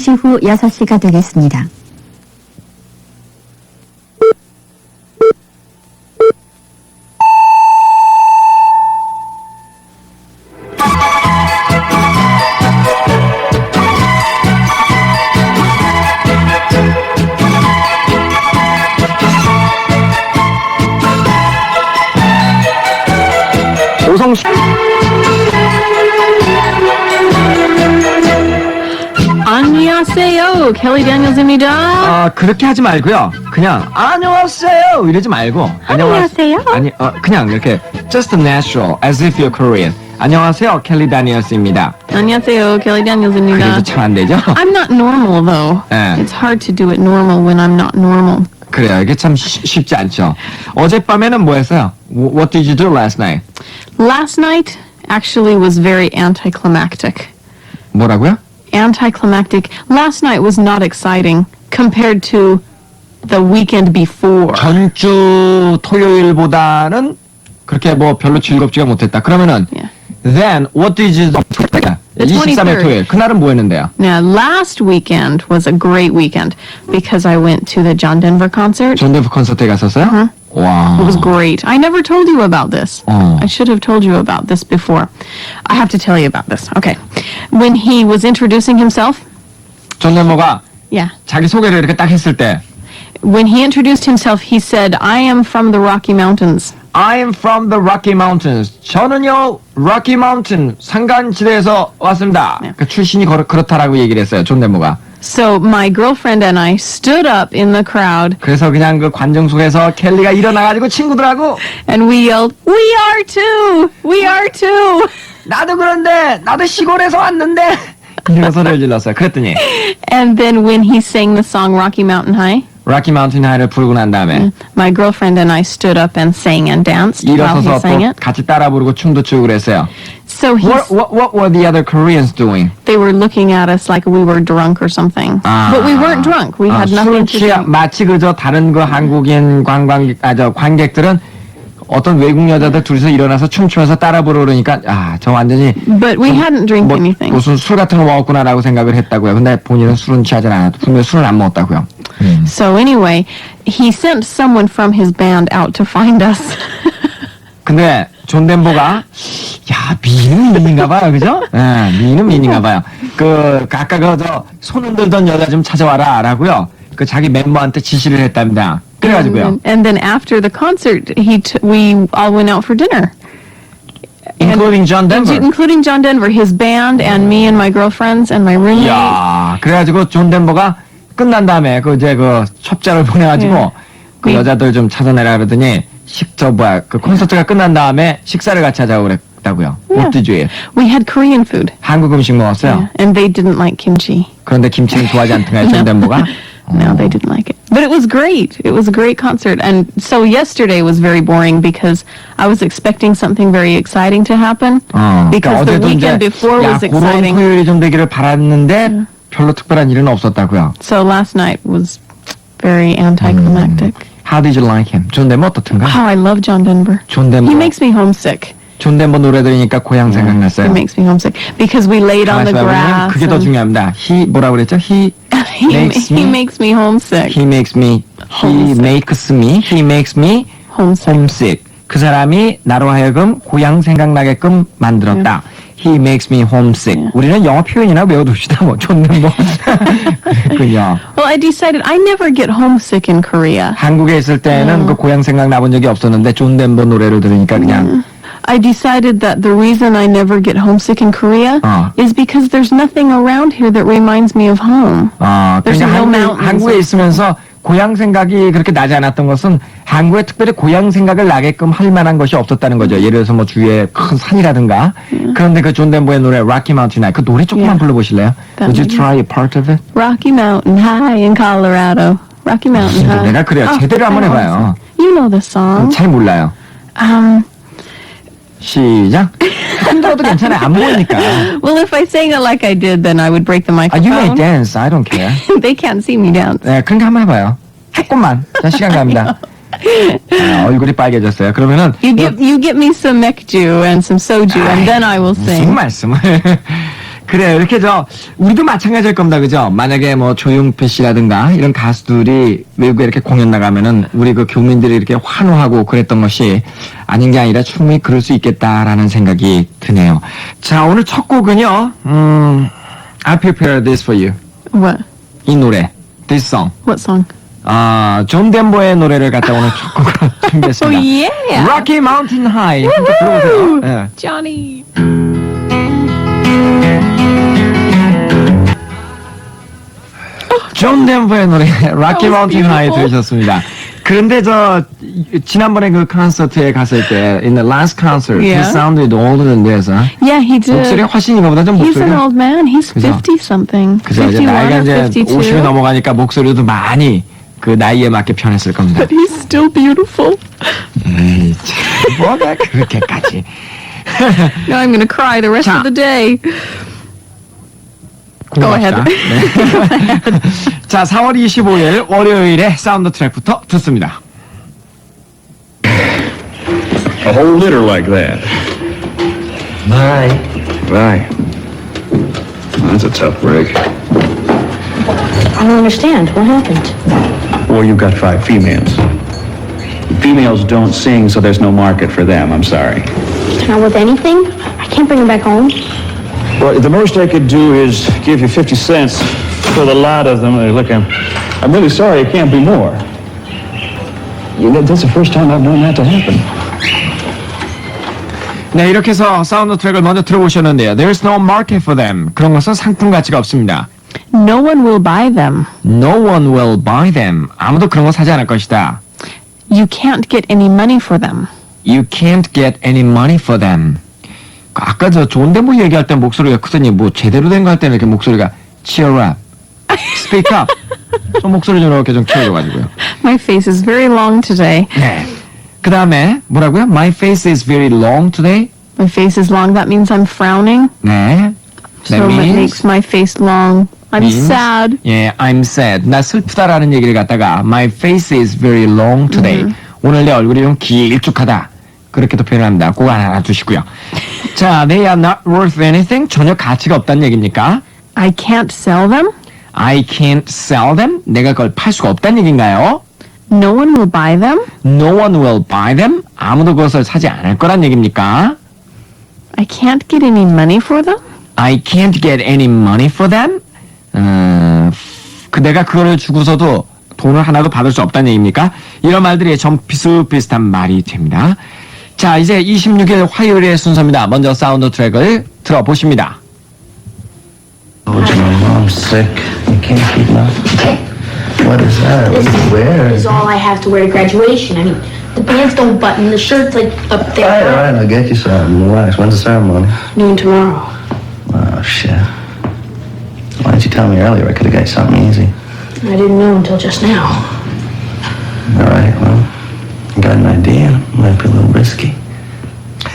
잠시 후 6시가 되겠습니다. 오성수 안녕하세요, Kelly Daniels입니다. 그렇게 하지 말고요. 그냥 안녕하세요 이러지 말고 안녕하세요. 아니 그냥 이렇게 just natural as if you're Korean. 안녕하세요, 켈리 다니엘스입니다. 안녕하세요, Kelly Daniels입니다. 그래도 참 안 되죠? I'm not normal though. 네. It's hard to do it normal when I'm not normal. 그래요. 이게 참 쉽지 않죠. 어젯밤에는 뭐 했어요? What did you do last night? Last night actually was very anticlimactic. 뭐라고요? Anticlimactic. Last night was not exciting compared to the weekend before. 전주 토요일보다는 그렇게 뭐 별로 즐겁지가 못했다. 그러면은 Yeah. then what did you do? The 23일 23rd. 토요일. 그날은 뭐 했는데요? Now, last weekend was a great weekend because I went to the John Denver concert. 존 데브 콘서트에 갔었어요? 와. It was great. I never told you about this. Oh. I should have told you about this before. I have to tell you about this. Okay. When he was introducing himself, 존 데버가 yeah. 자기 소개를 이렇게 딱 했을 때 When he introduced himself, he said, I am from the Rocky Mountains. I am from the Rocky Mountains. 저는요, Rocky Mountain 산간지대에서 왔습니다. 네. 그 출신이 그렇다라고 얘기를 했어요, 존 데버가. So my girlfriend and I stood up in the crowd 그래서 그냥 그 관중 속에서 켈리가 일어나가지고 친구들하고 and we yelled, We are too! We are too! 나도 그런데 나도 시골에서 왔는데 이런 소리를 질렀어요. 그랬더니 And then when he sang the song Rocky Mountain High, Rocky Mountain High를 부르고 난 다음에 my girlfriend and I stood up and sang and danced while he 일어서서 sang 또 it. 같이 따라 부르고 춤도 추고 그랬어요. So What were the other Koreans doing? they were looking at us like we were drunk or something. But we weren't drunk. We had nothing to do. 마치 그저 다른 그 한국인 관객들은 어떤 외국 여자들 둘이서 일어나서 춤추면서 따라 부르니까 저 완전히 But we hadn't drank 뭐, anything. 무슨 술 같은 거 먹었구나라고 생각을 했다고요. 근데 본인은 술은 취하지 않았고 분명히 술은 안 먹었다고요. So anyway, he sent someone from his band out to find us. 근데 존 덴버가 미는 미인가 봐요, 그죠? 예, 미는 미인가 봐요. 아까 저 손 흔들던 여자 좀 찾아와라라고요. 그 자기 멤버한테 지시를 했답니다. 그래가지고요. And then after the concert, we all went out for dinner. Including John Denver. Including John Denver, his band, and me and my girlfriends and my roommate. 야, 그래가지고 존 덴버가 끝난 다음에 그 첩자를 보내가지고 그 여자들 좀 찾아내라 그러더니 그 콘서트가 끝난 다음에 식사를 같이 하자고 그랬다고요. What did you eat? We had Korean food. 한국 음식 먹었어요. Yeah, and they didn't like kimchi. 그런데 김치는 좋아하지 않던가요, 존 덴버가? No, they didn't like it. But it was great. It was a great concert. And so yesterday was very boring because I was expecting something very exciting to happen. Because the 어제도 weekend 이제 before was 그런 exciting. 토요일이 좀 되기를 바랐는데 별로 특별한 일은 없었다고요. So last night was very anticlimactic. How did you like him? 존 덴버 어떻든가? Oh, I love John Denver. 존 덴버. He makes me homesick. 존 덴버 노래 들으니까 고향 생각났어요. He makes me homesick because we laid on the 가만있어 봐요. grass. 그게 더 and 중요합니다. 뭐라고 그랬죠? He makes me homesick. He makes me Homesick. homesick. 그 사람이 나로 하여금 고향 생각나게끔 만들었다. He makes me homesick. 우리는 영어 표현이나 외워둡시다. 존 덴버. 그렇군요. Well, I decided I never get homesick in Korea. 한국에 있을 때는 그 고향 생각 나본 적이 없었는데 존 덴버 노래를 들으니까 그냥 I decided that the reason I never get homesick in Korea is because there's nothing around here that reminds me of home. There's 그러니까 no mountains. 한국에 있으면서 고향 생각이 그렇게 나지 않았던 것은 한국에 특별히 고향 생각을 나게끔 할 만한 것이 없었다는 거죠. 예를 들어서 뭐 주위에 큰 산이라든가. 그런데 그 존 덴버의 노래 Rocky Mountain High 그 노래 조금만 불러보실래요? Would you try a part of it? Rocky Mountain High in Colorado. Rocky Mountain High. 내가 그래요. 제대로 한번 해봐요. You know the song. 잘 몰라요. 시작. 흔들어도 괜찮아요. 안 보이니까. Well, if I sang it like I did, then I would break the You may microphone. dance. I don't care. They can't see me dance. 네, 그러니까 한번 해봐요. 조금만. 자, 시간 갑니다. 얼굴이 빨개졌어요. 그러면은 You get me some mekju and some soju, and then I will 무슨 sing. 말씀을. 그래요. 이렇게 우리도 마찬가지일 겁니다. 그죠? 만약에 뭐 조용필 씨라든가 이런 가수들이 외국에 이렇게 공연 나가면은 우리 그 교민들이 이렇게 환호하고 그랬던 것이 아닌 게 아니라 충분히 그럴 수 있겠다라는 생각이 드네요. 자, 오늘 첫 곡은요, I prepare this for you. What? 이 노래. This song. What song? 존 덴버의 노래를 갖다 오늘 첫 곡으로 준비했습니다. Oh, yeah. Rocky Mountain High. 함께 불러보세요. 예. Johnny. 존 덴버의 노래 Rocky Mountain High 들으셨습니다. 그런데 지난번에 그 콘서트에 갔을 때 in the last concert he Yeah. sounded older than this. Yeah, he did. 목소리가 훨씬 이거보다 좀 He's an 목소리가 old man. He's 그죠? 50 something. 그죠? 이제 51 나이가 or 이제 50이 52. 넘어가니까 목소리도 많이 그 나이에 맞게 변했을 겁니다. But he's still beautiful. 에이, 참, 뭐가 그렇게까지. Now I'm going to cry the rest 자. of the day. Go ahead. 네. 자, 4월 25일 월요일에 사운드 트랙부터 듣습니다. A whole litter like that. Bye. Right. That's a tough break. I don't understand. What happened? Well, you've got 5 females. Females don't sing, so there's no market for them. I'm sorry. Not with anything? I can't bring him back home. Well, the most I could do is give you 50 cents for the lot of them. Look, I'm really sorry. It can't be more. You know, that's the first time I've known that to happen. 네, 이렇게 해서 사운드 트랙을 먼저 들어보셨는데요. There's no market for them. 그런 것은 상품 가치가 없습니다. No one will buy them. No one will buy them. 아무도 그런 거 사지 않을 것이다. You can't get any money for them. You can't get any money for them. 아까 존 덴버 얘기할 때 목소리가 크더니 뭐 제대로 된 거 할 때는 이렇게 목소리가 cheer up, speak up. 좀 목소리 좀 이렇게 좀 키워줘가지고요. My face is very long today. 네. 그 다음에 뭐라고요? My face is very long today. My face is long. That means I'm frowning. 네. So That it means makes my face long. I'm means? sad. 예, I'm sad. 나 슬프다라는 얘기를 갖다가 My face is very long today. 오늘 내 얼굴이 좀 길쭉하다. 그렇게도 표현합니다. 그거 하나 두시고요. 자, they are not worth anything. 전혀 가치가 없다는 얘기입니까? I can't sell them. I can't sell them. 내가 그걸 팔 수가 없다는 얘기인가요? No one will buy them. No one will buy them. 아무도 그것을 사지 않을 거란 얘기입니까? I can't get any money for them. I can't get any money for them. 내가 그거를 주고서도 돈을 하나도 받을 수 없다는 얘기입니까? 이런 말들이 좀 비슷비슷한 말이 됩니다. 자, 이제 26일 화요일의 순서입니다. 먼저 사운드 트랙을 들어보십니다. Oh, your mom's sick. You can't keep up. What is that? What do you wear? This is all I have to wear to graduation. I mean, the pants don't button, the shirt's like up All there. right, I'll get you something. Relax. When's the ceremony? Noon tomorrow. Oh, shit. Why didn't you tell me earlier? I could have got you something easy. I didn't know until just now. All right, well, I got an idea. Might be a little risky.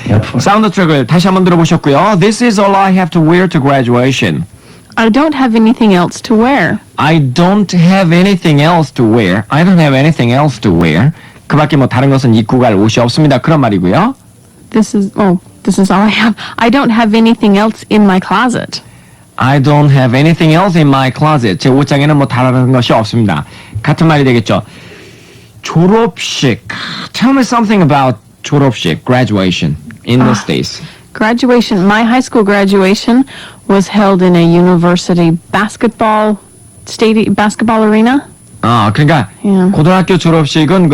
You up for it? 사운드 트랙을 다시 한번 들어보셨고요. This is all I have to wear to graduation. I don't have anything else to wear. I don't have anything else to wear. I don't have anything else to wear. 그 밖에 뭐 다른 것은 입고 갈 옷이 없습니다. 그런 말이고요. This is all I have. I don't have anything else in my closet. I don't have anything else in my closet. 제 옷장에는 뭐 다른 것이 없습니다. 같은 말이 되겠죠. 졸업식. Tell me something about 졸업식, graduation in the States. Graduation. My high school graduation was held in a university basketball arena. 그러니까 Yeah. 고등학교 졸업식은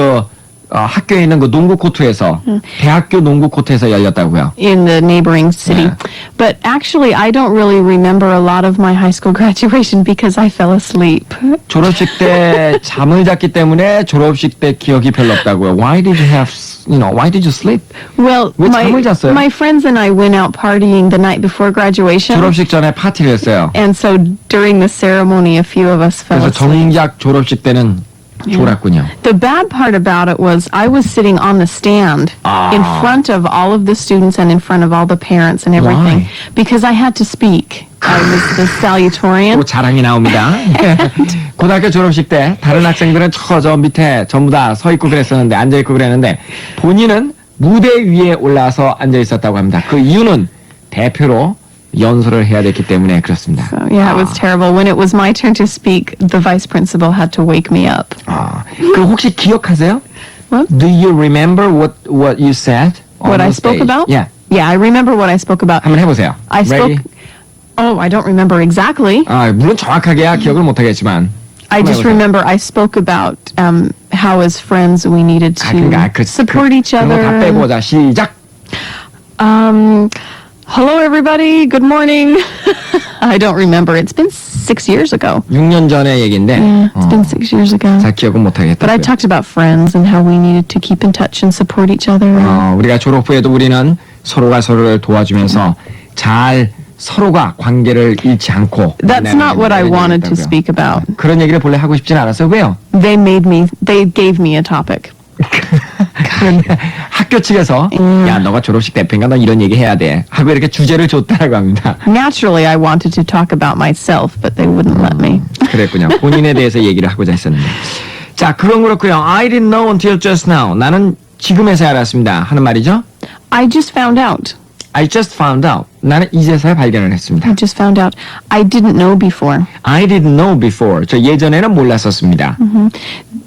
학교에 있는 그 농구 코트에서 대학교 농구 코트에서 열렸다고요. In the neighboring city. Yeah. But actually, I don't really remember a lot of my high school graduation because I fell asleep. 졸업식 때 잠을 잤기 때문에 졸업식 때 기억이 별로 없다고요. Why did you sleep? Well, 왜 잠을 잤어요? my friends and I went out partying the night before graduation. 졸업식 전에 파티를 했어요. And so during the ceremony, a few of us fell 그래서 asleep. 정작 졸업식 때는 졸았군요. The bad part about it was I was sitting on the stand in front of all of the students and in front of all the parents and everything Why? because I had to speak. I was the salutatorian. 또 자랑이 나옵니다. 고등학교 졸업식 때 다른 학생들은 저 밑에 전부 다 서 있고 그랬었는데 앉아 있고 그랬는데 본인은 무대 위에 올라와서 앉아 있었다고 합니다. 그 이유는 대표로 연설을 해야 됐기 때문에 그렇습니다. So, yeah, it was terrible. When it was my turn to speak, the vice principal had to wake me up. 그 혹시 기억하세요? What? Do you remember what you said? What on I the spoke stage? about? Yeah. Yeah, I remember what I spoke about. 한번 해보세요. I spoke. Ready? Oh, I don't remember exactly. 물론 정확하게야 기억을 못하겠지만. I just 해보세요. remember I spoke about how, as friends, we needed to support each 그런 거 다 other. 빼고 자 시작. Hello, everybody. Good morning. I don't remember. It's been 6 years ago. 6년 전의 얘기인데. Yeah, it's been 6 years ago. 잘 기억은 못하겠다. But I talked about friends and how we needed to keep in touch and support each other. 우리가 졸업 후에도 우리는 서로가 서로를 도와주면서 잘 서로가 관계를 잃지 않고. That's not what I 이런 wanted to 얘기를 speak about. 그런 얘기를 본래 하고 싶진 않았어요. 왜요? They gave me a topic. 그런데 학교 측에서 야 너가 졸업식 대표인가 너 이런 얘기 해야 돼 하고 이렇게 주제를 줬다라고 합니다. Naturally, I wanted to talk about myself, but they wouldn't let me. 그랬군요. 본인에 대해서 얘기를 하고자 했었는데. 자, 그건 그렇고요. I didn't know until just now. 나는 지금에서야 알았습니다. 하는 말이죠. I just found out. I just found out. 나는 이제서야 발견을 했습니다. I just found out. I didn't know before. I didn't know before. 저 예전에는 몰랐었습니다.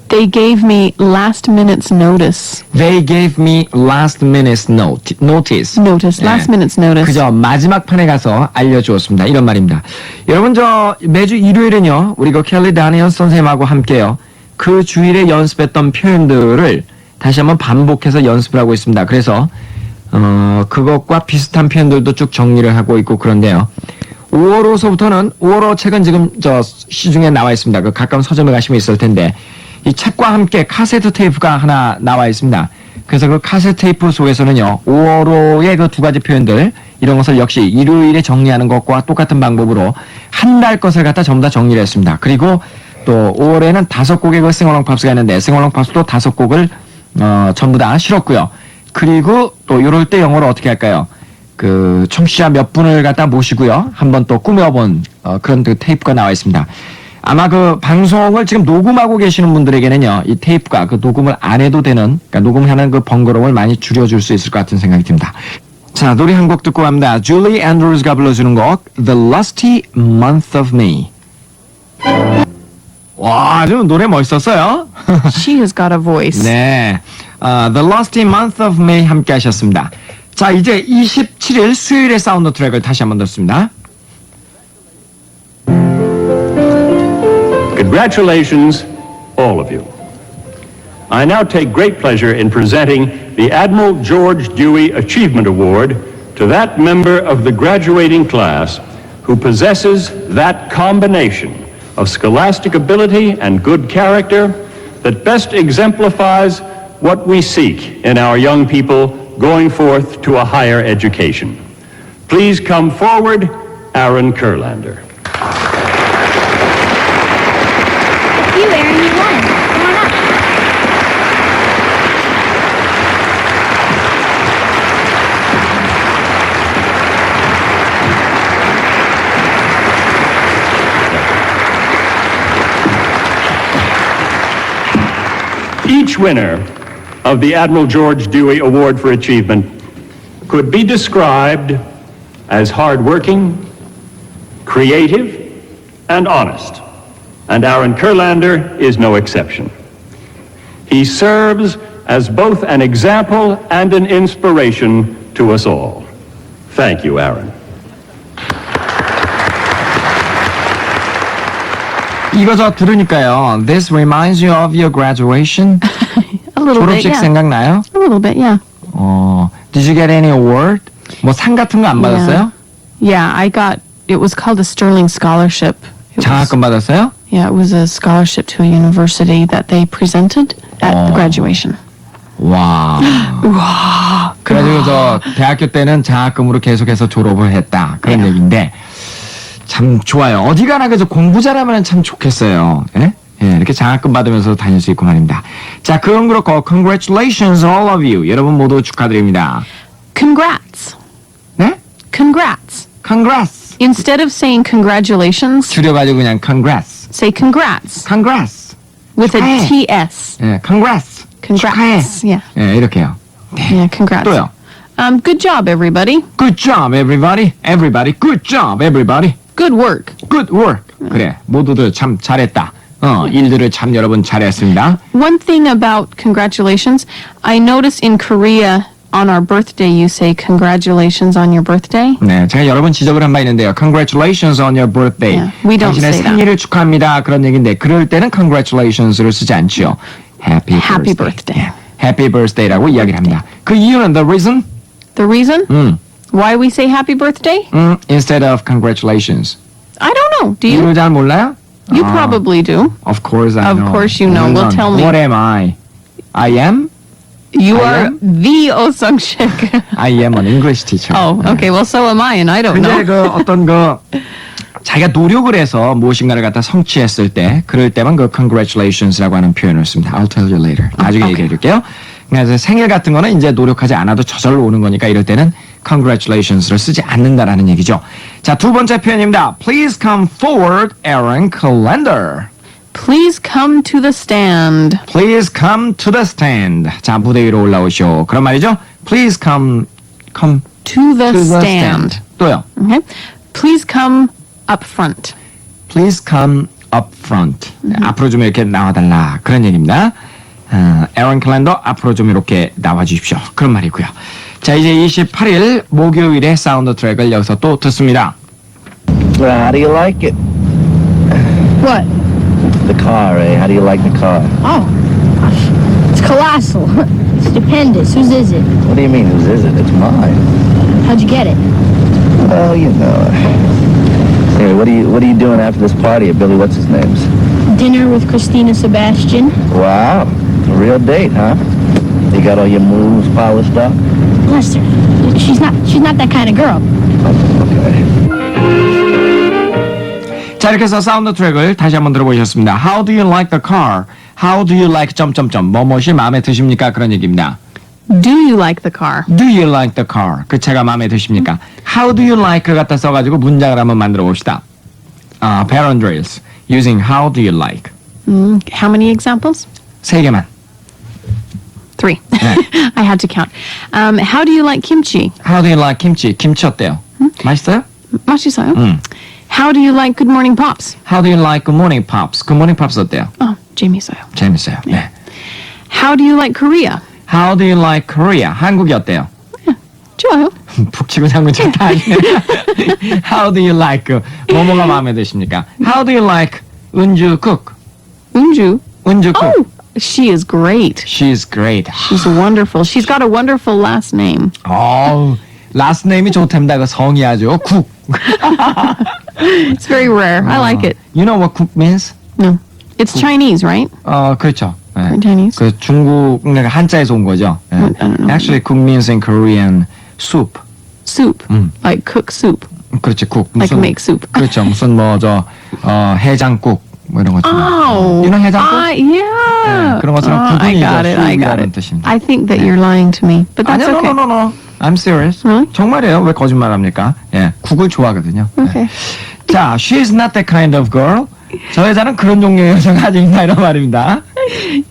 They gave me last minute's notice. They gave me last minute's notice. Notice. Last minute's notice. 그저 마지막 판에 가서 알려주었습니다. 이런 말입니다. 여러분 저 매주 일요일은요. 우리 그 켈리 다니엘 선생님하고 함께요. 그 주일에 연습했던 표현들을 다시 한번 반복해서 연습을 하고 있습니다. 그래서 그것과 비슷한 표현들도 쭉 정리를 하고 있고 그런데요. 5월호서부터는 5월호 책은 지금 저 시중에 나와 있습니다. 그 가까운 서점에 가시면 있을 텐데 이 책과 함께 카세트 테이프가 하나 나와 있습니다. 그래서 그 카세트 테이프 속에서는요. 5월호의 그 두 가지 표현들 이런 것을 역시 일요일에 정리하는 것과 똑같은 방법으로 한 달 것을 갖다 전부 다 정리를 했습니다. 그리고 또 5월에는 5곡의 그 싱어롱 팝스가 있는데 싱어롱 팝스도 5곡을 전부 다 실었고요. 그리고 또 요럴 때 영어로 어떻게 할까요? 그 청취자 몇 분을 갖다 모시고요. 한번 또 꾸며본 그런 그 테이프가 나와 있습니다. 아마 그 방송을 지금 녹음하고 계시는 분들에게는요. 이 테이프가 그 녹음을 안 해도 되는 그러니까 녹음하는 그 번거로움을 많이 줄여줄 수 있을 것 같은 생각이 듭니다. 자, 노래 한 곡 듣고 갑니다. 줄리 앤드루스가 불러주는 곡 The Lusty Month of May. 와, 아주 노래 멋있었어요. She has got a voice. 네, The Lusty Month of May 함께 하셨습니다. 자, 이제 27일 수요일의 사운드 트랙을 다시 한번 듣습니다. Congratulations, all of you. I now take great pleasure in presenting the Admiral George Dewey Achievement Award to that member of the graduating class who possesses that combination of scholastic ability and good character that best exemplifies what we seek in our young people going forth to a higher education. Please come forward, Aaron Kurlander. You, Aaron, you won. Come on up. Each winner of the Admiral George Dewey Award for Achievement could be described as hardworking, creative, and honest. And Aaron Kurlander is no exception. He serves as both an example and an inspiration to us all. Thank you, Aaron. 이거 저 들으니까요. This reminds you of your graduation. A little bit, 졸업식 yeah. 생각나요? A little bit, yeah. Did you get any award? 뭐 상 같은 거 안 받았어요? Yeah, it was called a Sterling Scholarship. It was, 장학금 받았어요? yeah, it was a scholarship to a university that they presented at graduation. 와. 그래가지고 저 대학교 때는 장학금으로 계속해서 졸업을 했다. 그런 얘기인데 참 좋아요. 어디 가나 그저 공부 잘하면 참 좋겠어요. 예? 예, 이렇게 장학금 받으면서 다닐 수 있고 말입니다. 자, 그건 그렇고 congratulations all of you. 여러분 모두 축하드립니다. Congrats. 네? Congrats. Congrats. Instead of saying congratulations, 줄여가지고 그냥 congrats. say congrats Congrats. with 축하해. a TS. 예, congrats. Congrats. 축하해. Yeah. 예, 이렇게요. Yeah, congrats. 또요. Good job, everybody. Good job, everybody. Everybody, good job, everybody. Good work. Good work. 그래, 모두들 참 잘했다. 일들을 참 여러분 잘했습니다. One thing about congratulations, I noticed in Korea on our birthday you say congratulations on your birthday. 네, 제가 여러 번 지적을 한 바 있는데요. Congratulations on your birthday. Yeah, we don't 당신의 say that. 생일을 축하합니다. 그런 얘기인데 그럴 때는 congratulations를 쓰지 않죠. Happy birthday. 네, Happy birthday라고 이야기를 합니다. 그 이유는 the reason? The reason why we say happy birthday? Instead of congratulations. I don't know. Do you? 이유를 잘 몰라요? You probably do. Of course I Of know. course you know. Well, tell me. What am I? I am? You I are am? the Oh Sung-shik. I am an English teacher. Oh, okay. Well, so am I, and I don't 근데 know. 그 어떤 그 자기가 노력을 해서 무엇인가를 갖다 성취했을 때 그럴 때만 그 congratulations라고 하는 표현을 씁니다. I'll tell you later. 나중에 얘기해 드릴게요. 그래서 생일 같은 거는 이제 노력하지 않아도 저절로 오는 거니까 이럴 때는 congratulations를 쓰지 않는다라는 얘기죠. 자, 두 번째 표현입니다. Please come forward, Aaron Calendar. Please come to the stand. Please come to the stand. 자, 무대 위로 올라오시오. 그런 말이죠. Please come To the to the stand. 또요. Okay. Please come up front. Please come up front. 앞으로 좀 이렇게 나와달라. 그런 얘기입니다. 에런 캘린더 앞으로 좀 이렇게 나와주십시오. 그런 말이고요. 자, 이제 28일 목요일에 사운드 트랙을 여기서 또 듣습니다. How do you like it? What? The car, eh? How do you like the car? Oh, it's colossal. It's stupendous. Whose is it? What do you mean, whose is it? It's mine. How'd you get it? Well, you know. Anyway, what are you doing after this party at Billy What's His Name's? Dinner with Christina Sebastian. Wow, a real date, huh? You got all your moves polished up? Lester, she's not that kind of girl. Okay. 자, 이렇게 해서 사운드 트랙을 다시 한번 들어보셨습니다. How do you like the car? How do you like 점점점 뭐뭇이 마음에 드십니까? 그런 얘기입니다. Do you like the car? Do you like the car? 그 차가 마음에 드십니까? How do you like를 갖다 써가지고 문장을 한번 만들어 봅시다. Parent drills using how do you like. How many examples? 3개만. 3. I had to count. How do you like kimchi? How do you like kimchi? 김치 어때요? 맛있어요? 맛있어요. How do you like Good Morning Pops? How do you like Good Morning Pops? Good Morning Pops 어때요? 재밌어요. 재밌어요. 네. How do you like Korea? How do you like Korea? 한국이 어때요? 좋아요. 북치고 장군 좋다. How do you like 뭐뭐가 마음에 드십니까? How do you like 은주 cook? 은주. 은주 cook. Oh, she is great. She's great. She's wonderful. She's got a wonderful last name. last name이 좋답니다. 그 성이 아주 cook. It's very rare. I like it. You know what cook means? No. It's Chinese, right? 그렇죠. 네. Chinese. 그 중국 그러니까 한자에서 온 거죠. 네. I don't know. Actually, cook means in Korean soup. Soup. Like cook soup. 그렇지, 국. Like make soup. 그렇죠. 무슨 해장국 뭐 이런 거. Oh. You know 해장국? Yeah. 네, 그런 것처럼 I 국은이죠. got it. I got 수육이라는 it. 뜻입니다. I think that you're lying to me, but that's 아니요, okay. no. I'm serious. Really? 정말이에요. 왜 거짓말합니까? 예, 국을 좋아하거든요. Okay. 자, she's not that kind of girl. 저 여자는 그런 종류의 여자가 아닙니다. 이런 말입니다.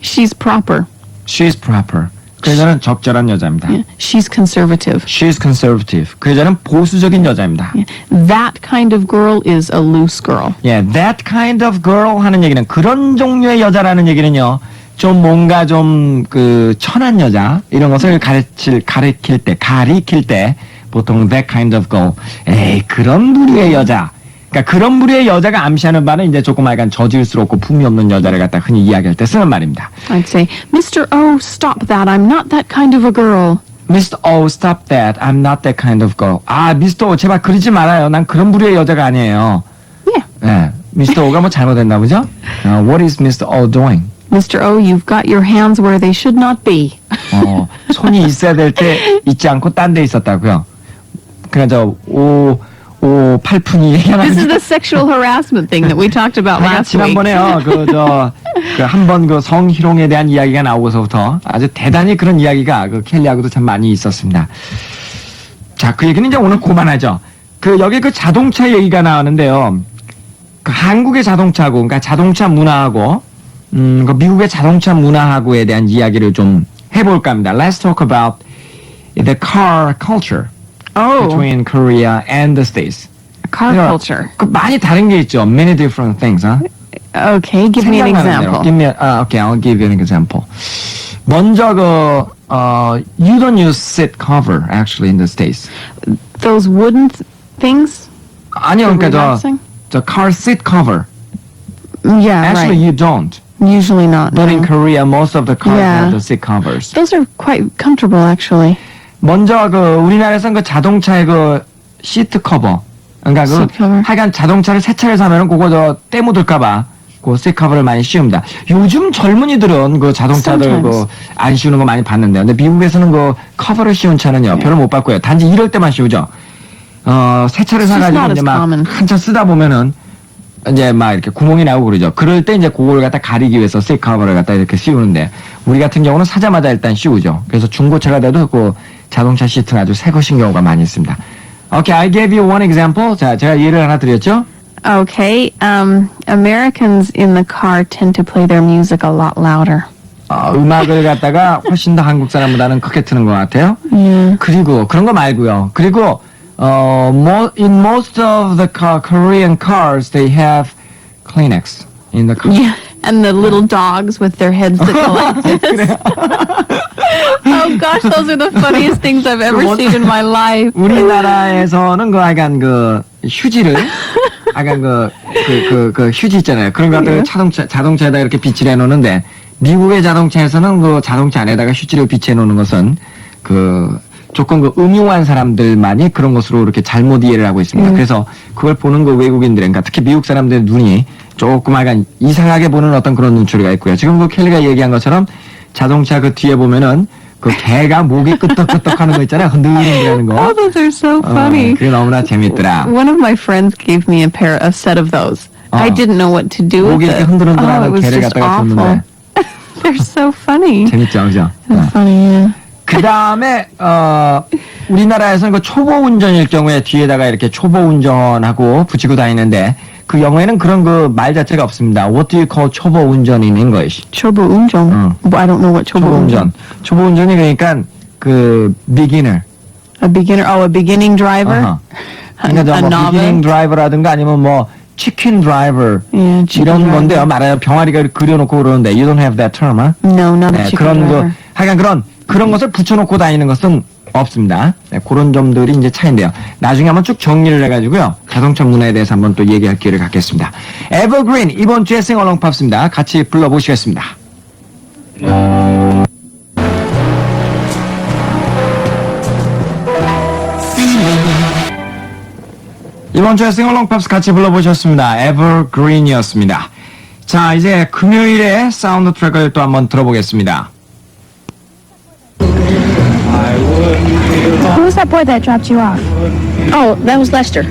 She's proper. She's proper. 그 여자는 적절한 여자입니다. Yeah. She's conservative. She's conservative. 그 여자는 보수적인 여자입니다. That kind of girl is a loose girl. 예, that kind of girl 하는 얘기는 그런 종류의 여자라는 얘기는요. 좀 뭔가 좀 그 천한 여자 이런 것을 가리킬 때 보통 that kind of girl. 에이, 그런 부류의 여자. 그러니까 그런 부류의 여자가 암시하는 바는 이제 조금 약간 저질스럽고 품위 없는 여자를 갖다 흔히 이야기할 때 쓰는 말입니다. I'd say, Mr. O, stop that. I'm not that kind of a girl. Mr. O, stop that. I'm not that kind of girl. Mr. O, 제발 그러지 말아요. 난 그런 부류의 여자가 아니에요. Yeah. 네, Mr. O가 뭐 잘못했나 보죠? What is Mr. O doing? Mr. O, you've got your hands where they should not be. 손이 있어야 될 때 있지 않고 딴 데 있었다고요. 그러니까 팔푼이 This is the sexual harassment thing that we talked about last week. 지난번에요. 한 번 그 성희롱에 대한 이야기가 나오고서부터 아주 대단히 그런 이야기가 그 켈리하고도 참 많이 있었습니다. 자, 그 얘기는 이제 오늘 그만하죠. 여기 그 자동차 얘기가 나오는데요. 그 한국의 자동차고, 그러니까 자동차 문화하고, 그 미국의 자동차 문화하고에 대한 이야기를 좀 해볼까 합니다. Let's talk about the car culture Oh, between Korea and the States. car 그러니까 culture. 그 많이 다른 게 있죠. Many different things, huh? Okay, give me an example. Okay, I'll give you an example. 먼저 you don't use seat cover actually in the States. Those wooden things? 아니요, 그러니까 relaxing? 저 car seat cover. Yeah, Actually, right. you don't. Usually not. But in no. Korea, most of the cars Yeah. have the seat covers. Those are quite comfortable, actually. 먼저 우리나라에서는 그 자동차의 그 시트 커버. 그러니까 그 Seat cover. 하여간 자동차를 새 차를 사면은 그거 때 묻을까봐 그 시트 커버를 많이 씌웁니다. 요즘 젊은이들은 그 자동차들 Sometimes. 안 씌우는 거 많이 봤는데요. 근데 미국에서는 그 커버를 씌운 차는요, 별로 못 봤고요. 단지 이럴 때만 씌우죠. 새 차를 It's just 사가지고 not 이제 as 막 common. 한참 쓰다 보면은 이제 막 이렇게 구멍이 나고 그러죠. 그럴 때 이제 그걸 갖다 가리기 위해서 시트 커버를 갖다 이렇게 씌우는데 우리 같은 경우는 사자마자 일단 씌우죠. 그래서 중고차가 돼도 그 자동차 시트는 아주 새 것인 경우가 많이 있습니다. Okay, I gave you one example. 자, 제가 예를 하나 드렸죠. Okay, Americans in the car tend to play their music a lot louder. 음악을 갖다가 훨씬 더 한국 사람보다는 크게 트는 것 같아요. 그리고 그런 거 말고요. 그리고 in most of the Korean cars, they have Kleenex in the car. Yeah, and the little dogs with their heads that go like this. Oh gosh, those are the funniest things I've ever seen in my life. 우리나라에서는 그 약간 그 휴지를 약간 그 휴지 있잖아요. 그런 것들을 자동차에다 이렇게 비치해 놓는데 미국의 자동차에서는 그 자동차 안에다가 휴지를 비치해 놓는 것은 조금 음흉한 사람들만이 그런 것으로 이렇게 잘못 이해를 하고 있습니다. 그래서 그걸 보는 그 외국인들, 그러니까 특히 미국 사람들의 눈이 조금 약간 이상하게 보는 어떤 그런 눈초리가 있고요. 지금 그 켈리가 얘기한 것처럼 자동차 그 뒤에 보면은 그 개가 목이 끄떡끄떡 하는 거 있잖아요. 흔들흔들하는 거. Oh, those are so funny. 그게 너무나 재밌더라. One of my friends gave me a set of those. I didn't know what to do with 목이 이렇게 it. Oh, it 흔들흔들하는 was 개를 just 갖다가 awful. 줬는데 They're so funny. 재밌죠, 그죠? Funny, yeah. 그 다음에 우리나라에서는 그 초보 운전일 경우에 뒤에다가 이렇게 초보 운전하고 붙이고 다니는데 그 영어에는 그런 그 말 자체가 없습니다. What do you call 초보 운전 in English? 초보 운전. I don't know what 초보 운전. 초보 운전이 그러니까 그 beginner. A beginner. Oh, a beginning driver. 그러니까 a 뭐 novice. beginning driver라든가 아니면 뭐 chicken driver Yeah, chicken 이런 driver. 건데요. 말하자면 병아리가 그려놓고 그러는데 you don't have that term, huh? No, not a chicken 그런 driver. 하여간 그런 것을 붙여놓고 다니는 것은 없습니다. 그런 점들이 이제 차이인데요. 나중에 한번 쭉 정리를 해가지고요. 자동차 문화에 대해서 한번 또 얘기할 기회를 갖겠습니다. 에버그린 이번 주에 싱어롱 팝스입니다. 같이 불러보시겠습니다. 이번 주에 싱어롱 팝스 같이 불러보셨습니다. 에버그린이었습니다. 자, 이제 금요일에 사운드 트랙을 또 한번 들어보겠습니다. Who's that boy that dropped you off? Oh, that was Lester.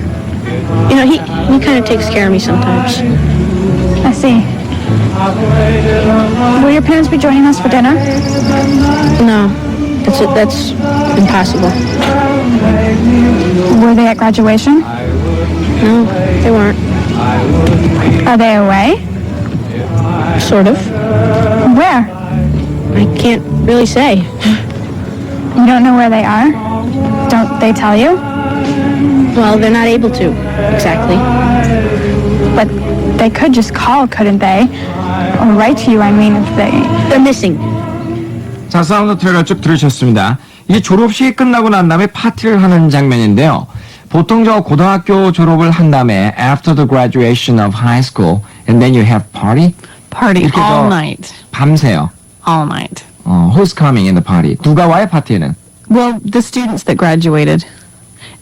You know, he kind of takes care of me sometimes. I see. Will your parents be joining us for dinner? No, that's impossible. Were they at graduation? No, they weren't. Are they away? Sort of. Where? I can't really say. You don't know where they are? Don't they tell you? Well, they're not able to, exactly. But they could just call, couldn't they? Or write to you, I mean, if they... They're missing. 자, 사운드 트랙을 쭉 들으셨습니다. 이게 졸업식이 끝나고 난 다음에 파티를 하는 장면인데요. 보통 저 고등학교 졸업을 한 다음에 after the graduation of high school and then you have party? Party 이렇게 all 저 night. 밤새요. All night. Who's coming in the party? 누가 와요, 파티에는? Well, the students that graduated.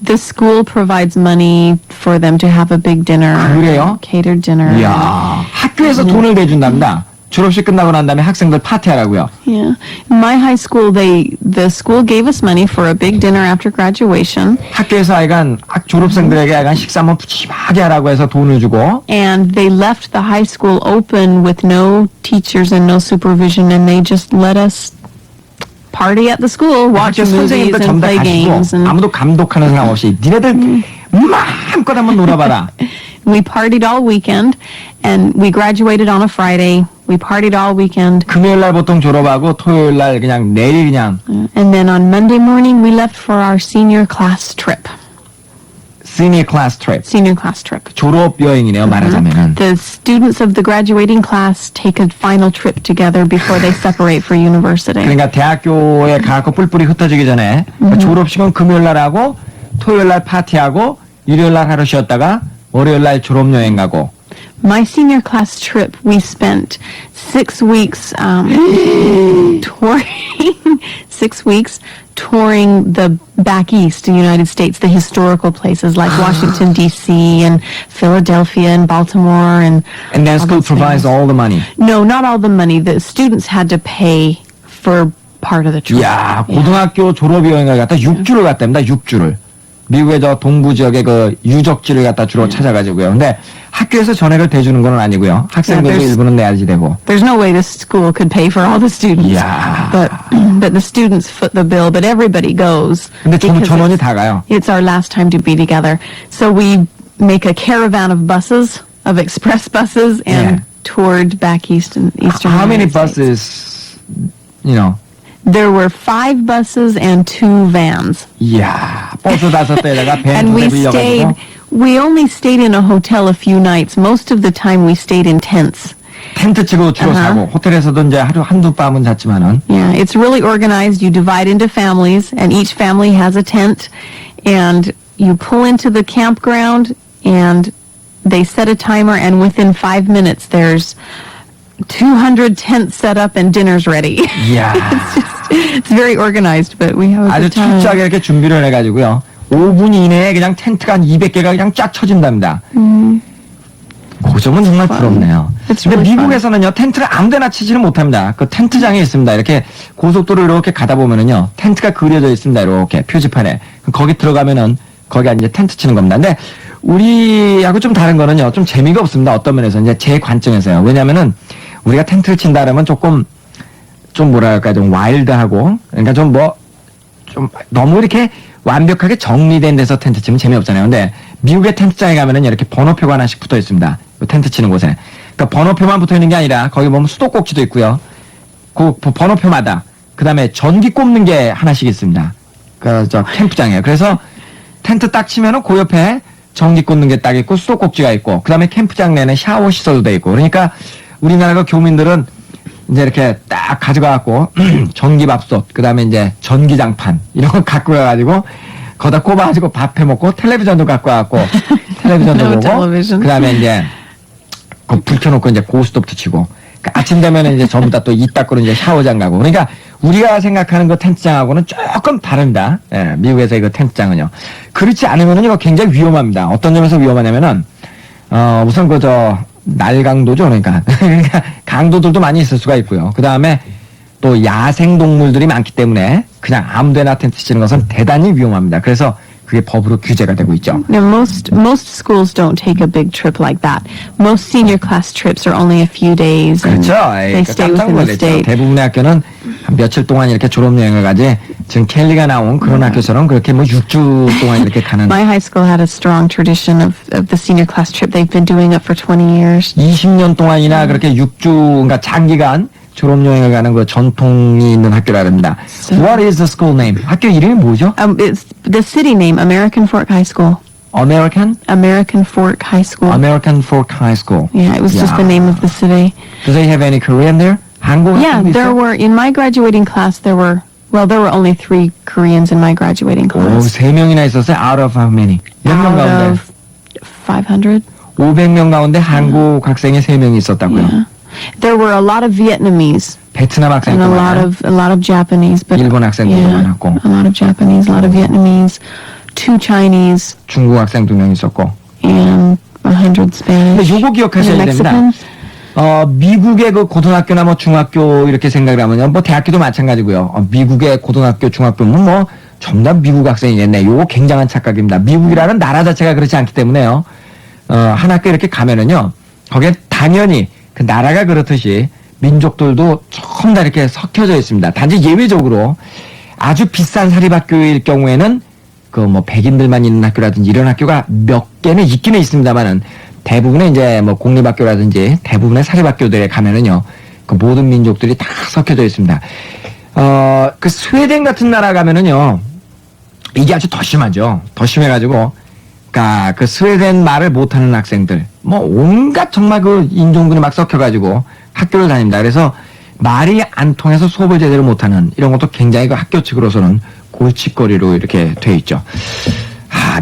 The school provides money for them to have a big dinner. 그래요? Catered dinner. 이야, 학교에서 돈을 대준답니다. 졸업식 끝나고 난 다음에 학생들 파티하라고요. Yeah. In my high school, the school gave us money for a big dinner after graduation. 학교에서 하여간 졸업생들에게 하여간 식사 한번 푸짐하게 하라고 해서 돈을 주고 And they left the high school open with no teachers and no supervision, and they just let us party at the school, watch 학교 movies 선생님들 and 전부 다 play games. 가시고 And 아무도 감독하는 사람 없이 니네들 마음껏 한번 놀아봐라. We partied all weekend, and we graduated on a Friday. We partied all weekend. 금요일 날 보통 졸업하고 토요일 날 그냥 내일 그냥 And then on Monday morning, we left for our senior class trip. senior class trip. Senior class trip. 졸업 여행이네요, 말하자면은. The students of the graduating class take a final trip together before they separate for university. 그러니까 대학교에 가고 뿔뿔이 흩어지기 전에 졸업식은 금요일 날 하고 토요일 날 파티하고 일요일 날 하루 쉬었다가 월요일 날 졸업 여행 가고. My senior class trip, we spent 6 weeks touring 6 weeks touring the back east in the United States, the historical places like Washington D.C. and Philadelphia and Baltimore and And then all school those provides things. all the money. No, not all the money. The students had to pay for part of the trip. 이야, 고등학교 졸업 여행을 갖다 6주를 갔답니다. 6주를. 미국의 저 동부 지역의 그 유적지를 갖다 주로 찾아가지고요. 근데 학교에서 전액을 대주는 건 아니고요. 학생들도 there's- 일부는 내야지 되고. There's no way the school could pay for all the students. Yeah. But the students foot the bill, but everybody goes. 근데 because 전원이 다 가요. It's our last time to be together. So we make a caravan of buses, of express buses, and Yeah. toured back east and eastern How many United States. buses, you know? There were 5 buses and 2 vans. 이야, 버스 5대에다가 밴 And 2대 we 빌려가지고. we only stayed in a hotel a few nights. Most of the time we stayed in tents. 텐트 치고 주로 자고 호텔에서도 이제 하루 한두 밤은 잤지만은 Yeah, it's really organized. You divide into families, and each family has a tent, and you pull into the campground, and they set a timer, and within 5 minutes, there's 200 tents set up and dinner's ready. 이야, It's very organized, but we have a 아주 good time. 철저하게 이렇게 준비를 해가지고요. 5분 이내에 그냥 텐트가 한 200개가 그냥 쫙 쳐진답니다. 그 점은 정말 부럽네요. It's 근데 really 미국에서는요, 텐트를 아무데나 치지는 못합니다. 그 텐트장이 있습니다. 이렇게 고속도로 이렇게 가다 보면은요, 텐트가 그려져 있습니다. 이렇게 표지판에. 거기 들어가면은 거기가 이제 텐트 치는 겁니다. 근데 우리하고 좀 다른 거는요, 좀 재미가 없습니다. 어떤 면에서 이제 제 관점에서요. 왜냐면은 우리가 텐트를 친다 그러면 조금 좀 뭐랄까 좀 와일드하고 그러니까 좀 너무 이렇게 완벽하게 정리된 데서 텐트 치면 재미없잖아요. 근데 미국의 텐트장에 가면은 이렇게 번호표가 하나씩 붙어 있습니다. 그 텐트 치는 곳에. 그러니까 번호표만 붙어 있는 게 아니라 거기 보면 수도꼭지도 있고요. 그 번호표마다 그다음에 전기 꼽는 게 하나씩 있습니다. 그 저 캠프장이에요. 그래서 텐트 딱 치면은 그 옆에 전기 꽂는 게 딱 있고 수도꼭지가 있고 그다음에 캠프장 내는 샤워 시설도 돼 있고 그러니까 우리나라 그 교민들은 이제 이렇게 딱 가져가갖고 전기밥솥 그다음에 이제 전기장판 이런 거 갖고 가가지고 거기다 꼽아가지고 밥 해먹고 텔레비전도 갖고 와갖고 텔레비전도 No 보고 television. 그다음에 이제 그 불 켜놓고 이제 고스톱도 치고 그 아침 되면은 이제 전부 다 또 이 닦으러 이제 샤워장 가고 그러니까 우리가 생각하는 그 텐트장하고는 조금 다릅니다. 예, 미국에서의 그 텐트장은요. 그렇지 않으면은 이거 굉장히 위험합니다. 어떤 점에서 위험하냐면은 우선 날강도죠. 그러니까 강도들도 많이 있을 수가 있고요. 그 다음에 또 야생 동물들이 많기 때문에 그냥 아무데나 텐트 치는 것은 대단히 위험합니다. 그래서 그게 법으로 규제가 되고 있죠. Now, most schools don't take a big trip like that. Most senior class trips are only a few days, and 그렇죠. they 그러니까 stay 깜짝 within the 놀랐죠. state. 대부분의 학교는 한 며칠 동안 이렇게 졸업여행을 가지 지금 켈리가 나온 그런 학교처럼 그렇게 뭐 6주 동안 이렇게 가는 My high school had a strong tradition of the senior class trip. They've been doing it for 20 years. 20년 동안이나 그렇게 6주 그러니까 장기간 졸업여행을 가는 그 전통이 있는 학교라랍니다. What is the school name? 학교 이름이 뭐죠? It's the city name, American Fork High School. American Fork High School. American Fork High School. Yeah, it was just the name of the city. Do they have any Korean there? 한국 Yeah, 학생도 there 있어요? were, in my graduating class, there were only 3 Koreans in my graduating 오, class. 3명이나 있었어요. Out of how many? 몇 명 Out 가운데? of 500. 500명 가운데 한국 학생이 3명이 있었다고요. Yeah. There were a lot of Vietnamese 베트남 and 학생도 많아요. a lot of Japanese, but 일본 학생들도 많았고. a lot of Japanese, a lot of Vietnamese, 2 Chinese, 중국 학생 2명 있었고. and 100 근데 Spanish. 요거 기억하셔야 And 됩니다. Mexicans. 미국의 그 고등학교나 뭐 중학교 이렇게 생각을 하면요. 뭐 대학교도 마찬가지고요. 미국의 고등학교, 중학교는 뭐 전부 다 미국 학생이겠네. 요거 굉장한 착각입니다. 미국이라는 나라 자체가 그렇지 않기 때문에요. 한 학교 이렇게 가면은요. 거기에 당연히 그 나라가 그렇듯이 민족들도 전부 다 이렇게 섞여져 있습니다. 단지 예외적으로 아주 비싼 사립학교일 경우에는 그 뭐 백인들만 있는 학교라든지 이런 학교가 몇 개는 있기는 있습니다만은 대부분의 이제 뭐 공립학교라든지 대부분의 사립학교들에 가면은요, 그 모든 민족들이 다 섞여져 있습니다. 그 스웨덴 같은 나라 가면은요, 이게 아주 더 심하죠. 더 심해가지고, 그니까 그 스웨덴 말을 못하는 학생들, 뭐 온갖 정말 그 인종들이 막 섞여가지고 학교를 다닙니다. 그래서 말이 안 통해서 수업을 제대로 못하는 이런 것도 굉장히 그 학교 측으로서는 골칫거리로 이렇게 돼 있죠.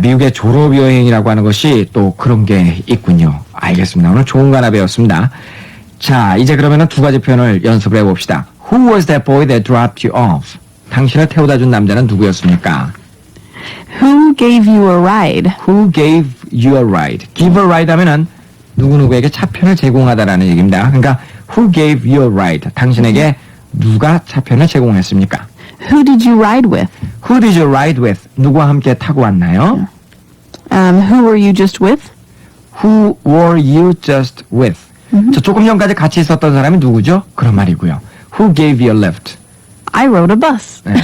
미국의 졸업여행이라고 하는 것이 또 그런 게 있군요. 알겠습니다. 오늘 좋은 거 하나 배웠습니다. 자, 이제 그러면은 두 가지 표현을 연습을 해봅시다. Who was that boy that dropped you off? 당신을 태워다 준 남자는 누구였습니까? Who gave you a ride? Who gave you a ride? Give a ride 하면은 누구누구에게 차편을 제공하다라는 얘기입니다. 그러니까 Who gave you a ride? 당신에게 누가 차편을 제공했습니까? Who did you ride with? Who did you ride with? 누구와 함께 타고 왔나요? Who were you just with? Who were you just with? 저 조금 전까지 같이 있었던 사람이 누구죠? 그런 말이고요. Who gave you a lift? I rode a bus. 네.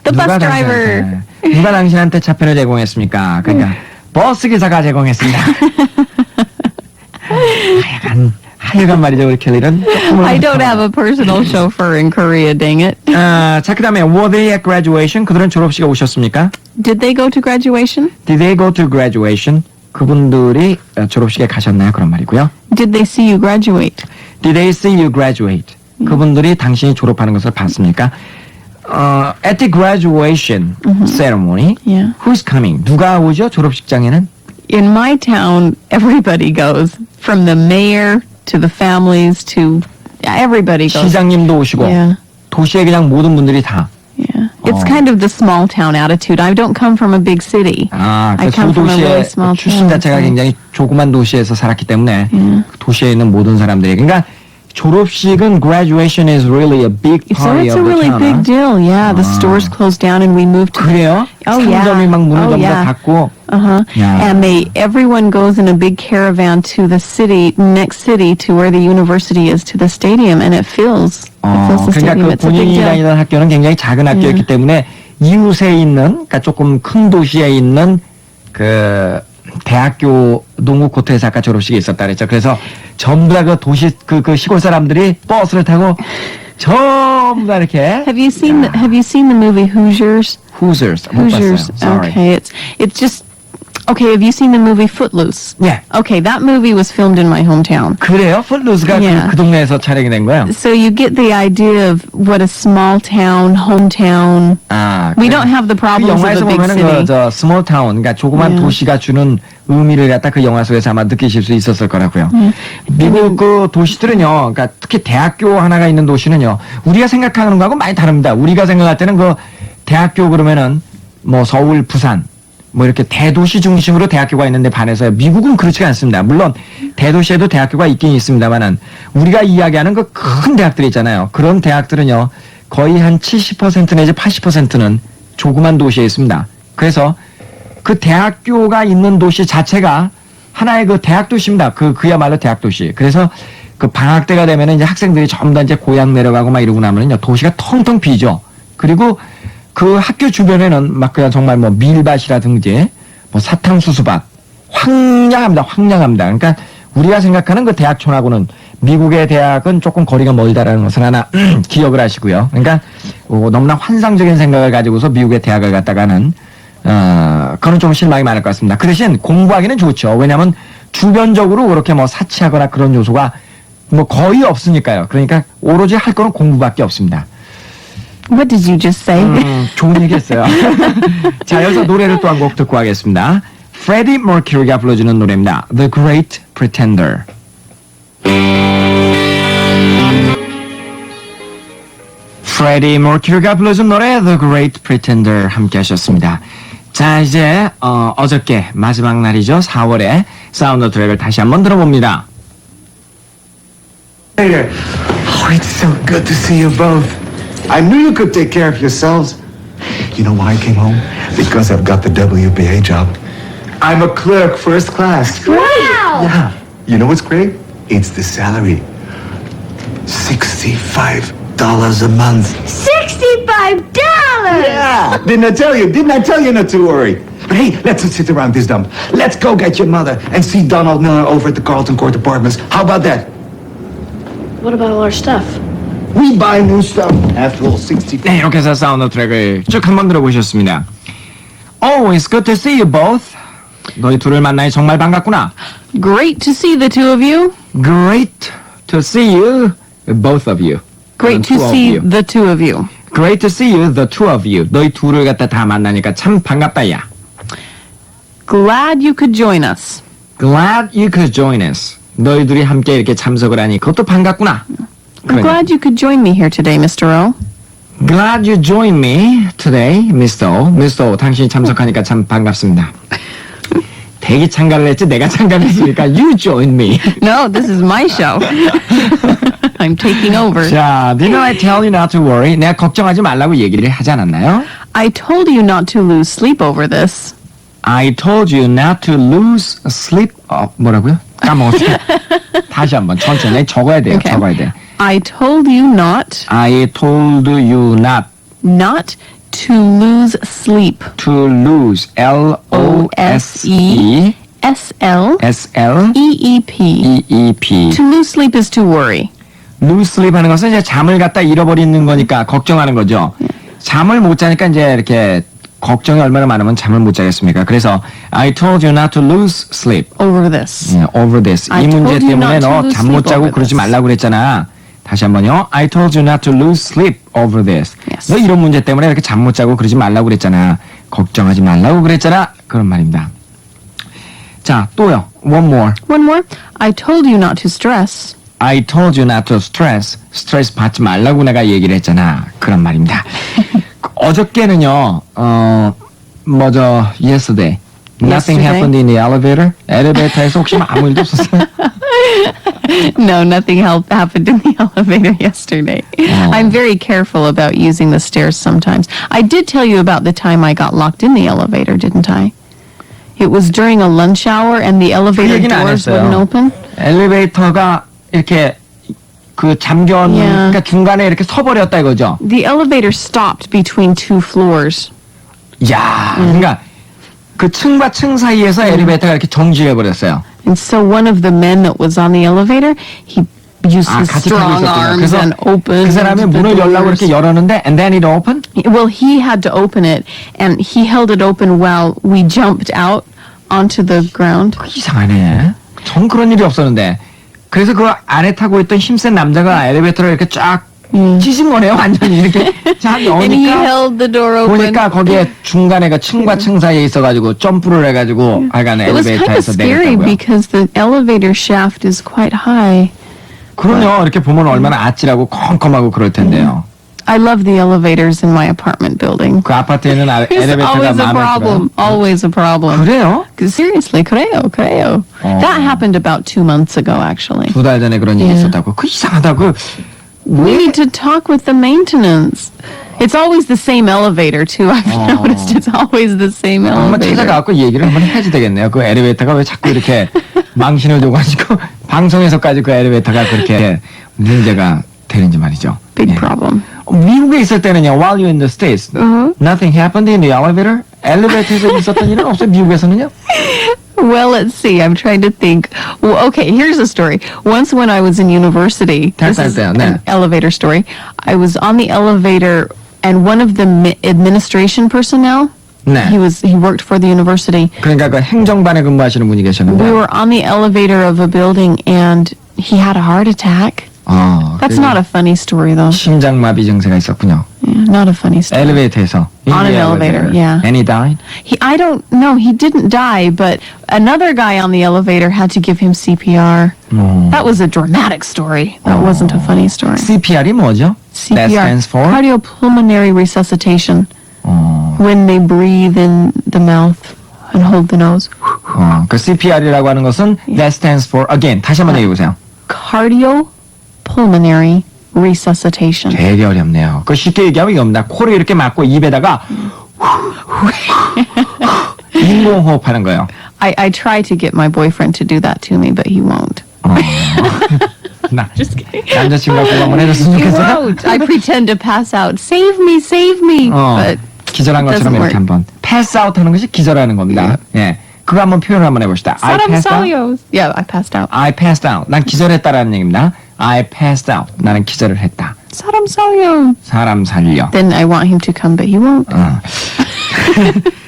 The bus driver. 누가 당신한테 차편을 제공했습니까? 그러니까 버스 기사가 제공했습니다. 하여간 말이죠, 우리 켈리는. I don't have a personal chauffeur in Korea, dang it. 자, 그 다음에 were they at graduation? 그들은 졸업식에 오셨습니까? Did they go to graduation? Did they go to graduation? 그분들이 졸업식에 가셨나요? 그런 말이고요. Did they see you graduate? Did they see you graduate? 그분들이 당신이 졸업하는 것을 봤습니까? At the graduation ceremony, Yeah. who's coming? 누가 오죠? 졸업식장에는? In my town, everybody goes, from the mayor to the families to everybody goes. 시장님도 오시고 Yeah. 도시에 그냥 모든 분들이 다. Yeah. It's Oh. kind of the small town attitude. I don't come from a big city. 그 I come from a 소도시의 really small 출신 town. 자체가 굉장히 조그만 도시에서 살았기 때문에 도시에 있는 모든 사람들이. 그러니까 졸업식은 graduation is really a big So party it's a of the really town. big deal. Yeah, the stores closed down and we moved to. 그래요? Oh yeah. 상점이 막 문을 Oh 전부 다 yeah. 닫고. Uh-huh. Yeah. And everyone goes in a big caravan to the next city to where the university is, to the stadium, and it fills the 그러니까 stadium. 그 It's a big 본인이 deal. 다니던 학교는 굉장히 작은 학교였기 때문에 이웃에 있는, 그러니까 조금 큰 도시에 있는 그 대학교 농구 코트에서 아까 졸업식이 있었다 그랬죠. 그래서 전부 다 그 도시 그 시골 사람들이 버스를 타고 전부 다 이렇게. Have you seen the movie Hoosiers? Hoosiers. 못 Hoosiers. 봤어요. Sorry. Okay, it's just okay. Have you seen the movie Footloose? 예. Okay, that movie was filmed in my hometown. 그래요? 풋루스가 Yeah. 그 동네에서 촬영이 된 거예요. So you get the idea of what a small town, hometown. We don't have the 그 problems of 영화에서 a big 보면은 city. 저 스몰 타운, 그러니까 조그만 Yeah. 도시가 주는 의미를 갖다 그 영화 속에서 아마 느끼실 수 있었을 거라고요. 미국 그 도시들은요, 그러니까 특히 대학교 하나가 있는 도시는요, 우리가 생각하는 거하고 많이 다릅니다. 우리가 생각할 때는 그 대학교 그러면은 뭐 서울, 부산, 뭐 이렇게 대도시 중심으로 대학교가 있는데 반해서 미국은 그렇지가 않습니다. 물론 대도시에도 대학교가 있긴 있습니다만은 우리가 이야기하는 그 큰 대학들이 있잖아요. 그런 대학들은요, 거의 한 70% 내지 80%는 조그만 도시에 있습니다. 그래서 그 대학교가 있는 도시 자체가 하나의 그 대학 도시입니다. 그야말로 대학 도시. 그래서 그 방학 때가 되면은 이제 학생들이 전부 다 이제 고향 내려가고 막 이러고 나면은요, 도시가 텅텅 비죠. 그리고 그 학교 주변에는 막 그냥 정말 뭐 밀밭이라든지 뭐 사탕수수밭 황량합니다. 황량합니다. 그러니까 우리가 생각하는 그 대학촌하고는 미국의 대학은 조금 거리가 멀다라는 것을 하나 기억을 하시고요. 그러니까 너무나 환상적인 생각을 가지고서 미국의 대학을 갔다가는 그건 좀 실망이 많을 것 같습니다. 그 대신 공부하기는 좋죠. 왜냐하면 주변적으로 그렇게 뭐 사치하거나 그런 요소가 뭐 거의 없으니까요. 그러니까 오로지 할 거는 공부밖에 없습니다. What did you just say? 좋은 얘기 했어요. 자, 여기서 노래를 또 한 곡 듣고 하겠습니다. Freddie Mercury가 불러주는 노래입니다. The Great Pretender. Freddie Mercury가 불러준 노래 The Great Pretender 함께 하셨습니다. 자, 이제 어저께 마지막 날이죠. 4월에 사운드 트랙을 다시 한번 들어봅니다. Later. Oh, it's so good to see you both. I knew you could take care of yourselves. You know why I came home? Because I've got the WBA job. I'm a clerk, first class. Wow! Yeah. You know what's great? It's the salary. $65 a month. $65! Yeah. Didn't I tell you? Didn't I tell you not to worry? But hey, let's not sit around this dump. Let's go get your mother and see Donald Miller over at the Carlton Court Apartments. How about that? What about all our stuff? We buy new stuff. After all, 60... 네, 이렇게 해서 사운드 트랙을 쭉 한번 들어보셨습니다. Always good to see you both. 너희 둘을 만나니 정말 반갑구나. Great to see the two of you. Great to see you, both of you. Great to two of see you. the two of you. Great to see you, the two of you. 너희 둘을 갖다 다 만나니까 참 반갑다, 야. Glad you could join us. Glad you could join us. 너희 둘이 함께 이렇게 참석을 하니 그것도 반갑구나. I'm glad you could join me here today, Mr. O. Glad you joined me today, Mr. O. Mr. O, 당신이 참석하니까 참 반갑습니다. 대기 참가를 했지 내가 참가를 했으니까 you joined me. No, this is my show. I'm taking over. 자, didn't I tell you not to worry? 내가 걱정하지 말라고 얘기를 하지 않았나요? I told you not to lose sleep over this. I told you not to lose sleep. 뭐라고요? 까먹었어요. 다시 한번 천천히 적어야 돼요. Okay. 적어야 돼요. I told you not I told you not to lose sleep. to lose. L-O-S-E S-L-E-E-P. E-E-P. To lose sleep is to worry. lose sleep 하는 것은 이제 잠을 갖다 잃어버리는 거니까 걱정하는 거죠. 잠을 못 자니까 이제 이렇게 걱정이 얼마나 많으면 잠을 못 자겠습니까? 그래서 I told you not to lose sleep Over this. over this. I 이 문제 told you 때문에 not to 너 lose 잠 못 sleep 자고 over 그러지 this. 말라고 그랬잖아. 다시 한번요. I told you not to lose sleep over this. Yes. 너 이런 문제 때문에 이렇게 잠 못 자고 그러지 말라고 그랬잖아. 걱정하지 말라고 그랬잖아. 그런 말입니다. 자, 또요. One more. One more. I told you not to stress. I told you not to stress. 스트레스 받지 말라고 내가 얘기를 했잖아. 그런 말입니다. 어저께는요. yesterday. Nothing Yesterday? happened in the elevator. 엘리베이터에서 혹시 아무 일도 없었어요? No, nothing happened in the elevator yesterday. I'm very careful about using the stairs sometimes. I did tell you about the time I got locked in the elevator, didn't I? It was during a lunch hour and the elevator 얘기는 안 doors 했어요. wouldn't open. 엘리베이터가 이렇게 그 잠겨 Yeah. 그러니까 중간에 이렇게 서버렸다 이거죠. The elevator stopped between two floors. 야, 그러니까 그 층과 층 사이에서 엘리베이터가 이렇게 정지해 버렸어요. And so one of the men that was on the elevator, he used his 같이 타고 strong 있었군요. arms 그래서 and opened 그 사람이 the 문을 열라고 doors. 이렇게 열었는데 and then it opened. Well, he had to open it, and he held it open while we jumped out onto the ground. 이상하네. 전 그런 일이 없었는데. 그래서 그 안에 타고 있던 힘센 남자가 엘리베이터를 이렇게 쫙 찢은 거네요. 완전히 이렇게 쫙 And he 여니까 held the door open. 보니까 거기에 중간에 그 층과 층 사이에 있어가지고 점프를 해가지고 하여간 It was kind of 엘리베이터에서 scary 내렸다고요. because the elevator shaft is quite high. 그럼요. 이렇게 보면 얼마나 아찔하고 컴컴하고 그럴 텐데요. I love the elevators in my apartment building. 그 아파트에는 It's 엘리베이터가 always a 마음에 problem. 들어요. Always a problem. 그래요? Seriously, creo. That happened about 2 months ago, actually. 2달 전에 그런 일이 Yeah. 있었다고. 그 이상하다고. We need to talk with the maintenance. It's always the same elevator, too. I've noticed it's always the same 한번 elevator. 찾아가고 얘기를 한번 해야지 되겠네요. 그 엘리베이터가 왜 자꾸 이렇게 망신을 줘가지고 방송에서까지 그 엘리베이터가 그렇게 문제가 되는지 말이죠. Big 예. problem. 미국에 있을 때는요, while you're in the States, nothing happened in the elevator? 엘리베이터에서 있었던 일은 없어요, 미국에서는요? Well, let's see. I'm trying to think. Well, okay, here's a story. Once when I was in university, this is 됐어요, an 네. elevator story. I was on the elevator, and one of the administration personnel, 네. he worked for the university. 그러니까 그 행정반에 근무하시는 분이 계셨는데. We were on the elevator of a building, and he had a heart attack. That's not a funny story, though. 심장마비 증세가 있었군요. Yeah, not a funny story. 엘리베이터에서. On an elevator, yeah. And he died? I don't know. He didn't die, but another guy on the elevator had to give him CPR. That was a dramatic story. That wasn't a funny story. CPR이 뭐죠? That CPR, stands for? cardiopulmonary resuscitation. When they breathe in the mouth and hold the nose. 그 CPR이라고 하는 것은 that stands for again. 다시 한번 얘기해보세요. Cardiopulmonary resuscitation. 되게 어렵네요. 그 쉽게 얘기하면 이겁니다. 코를 이렇게 막고 입에다가 인공호흡하는 거예요. I try to get my boyfriend to do that to me, but he won't. 남자친구가 그거 한번 해줬으면 He 좋겠어요. won't. I pretend to pass out. Save me, save me. But 기절한 것처럼 doesn't 이렇게 work. 한번 pass out 하는 것이 기절하는 겁니다. 예. 그거 한번 표현을 한번 해봅시다. I Saram passed out. Salyos. Yeah, I passed out. I passed out. 난 기절했다라는 얘기입니다. I passed out. 나는 기절을 했다. Saram Salyos. 사람 살려. Then I want him to come, but he won't.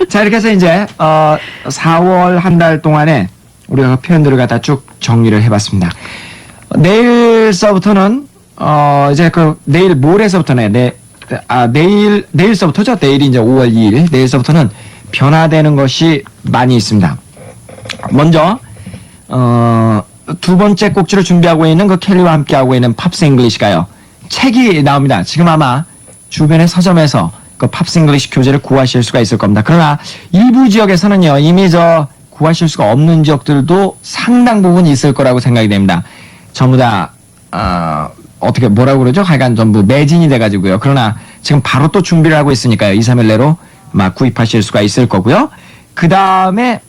자, 이렇게 해서 이제 4월 한 달 동안에 우리가 그 표현들을 갖다 쭉 정리를 해봤습니다. 내일서부터는 이제 그 내일 모레서부터는 내일서부터죠. 내일이 이제 5월 2일. 내일서부터는 변화되는 것이 많이 있습니다. 먼저 두 번째 꼭지를 준비하고 있는 그 켈리와 함께 하고 있는 팝스 잉글리시가요. 책이 나옵니다. 지금 아마 주변의 서점에서 그 팝스 잉글리시 교재를 구하실 수가 있을 겁니다. 그러나 일부 지역에서는요, 이미 구하실 수가 없는 지역들도 상당 부분 있을 거라고 생각이 됩니다. 전부 다, 어떻게, 뭐라고 그러죠? 하여간 전부 매진이 돼가지고요. 그러나 지금 바로 또 준비를 하고 있으니까요. 2, 3일 내로 막 구입하실 수가 있을 거고요. 그 다음에,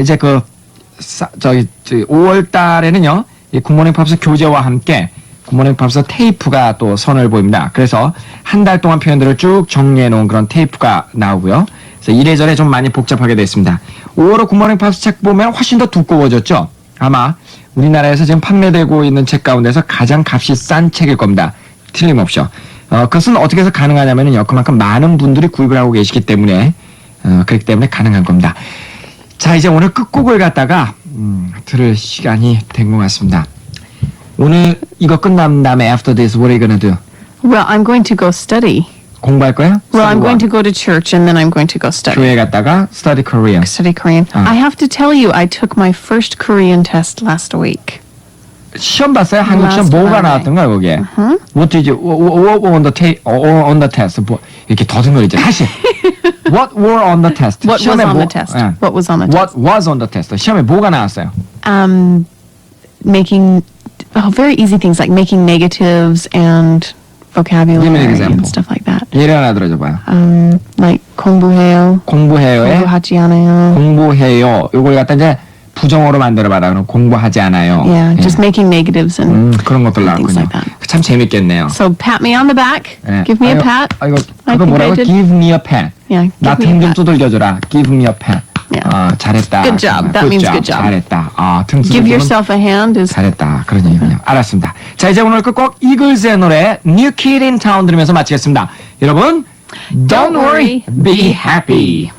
이제 5월 달에는요, 이 굿모닝 팝스 교재와 함께 굿모닝 팝스 테이프가 또 선을 보입니다. 그래서 한 달 동안 표현들을 쭉 정리해 놓은 그런 테이프가 나오고요. 그래서 이래저래 좀 많이 복잡하게 됐습니다. 5월호 굿모닝 팝스 책 보면 훨씬 더 두꺼워졌죠? 아마 우리나라에서 지금 판매되고 있는 책 가운데서 가장 값이 싼 책일 겁니다. 틀림없이요. 그것은 어떻게 해서 가능하냐면요. 그만큼 많은 분들이 구입을 하고 계시기 때문에, 그렇기 때문에 가능한 겁니다. 자, 이제 오늘 끝곡을 갖다가, 들을 시간이 된 것 같습니다. 오늘 이거 끝난 다음에 after this, what are you gonna do? Well, I'm going to go study. 공부할 거야? Well, I'm going to study go to church and then I'm going to go study. 교회 갔다가 study Korean. Study Korean. I have to tell you, I took my first Korean test last week. 시험 봤어요? 한국 시험 Last 뭐가 Friday. 나왔던 거야, 거기에? What did you, what on the test? 뭐, 이렇게 더듬거리죠. 다시. What were on the test? What was 시험에 on 뭐- the test? 예. What was on the What was on the test? 시험에 뭐가 나왔어요? Making very easy things like making negatives and vocabulary Give me an example. and stuff like that. 예를 하나 들어줘봐요. Like 공부해요. 공부해요에 공부하지 않아요. 공부해요. 요걸 갖다 이제 부정어로 만들어봐라. 그럼 공부하지 않아요. Yeah, just making negatives and 그런 것들 things 나왔군요. like that. 참 재밌겠네요. So pat me on the back. 예. Give me a pat. 이거 I 그거 think 뭐라고? I did. Give me a pat. Yeah, 나 give me 등 a 좀 pat. 두들겨줘라. Give me a pat. Yeah. 잘했다. Good job. That means good job. 잘했다. 등 Give 두들기면 yourself a hand is 잘했다. 그런 얘기군요. 알았습니다. 자, 이제 오늘 끝곡 이글스의 노래 New Kid in Town 들으면서 마치겠습니다. 여러분, Don't worry, be happy.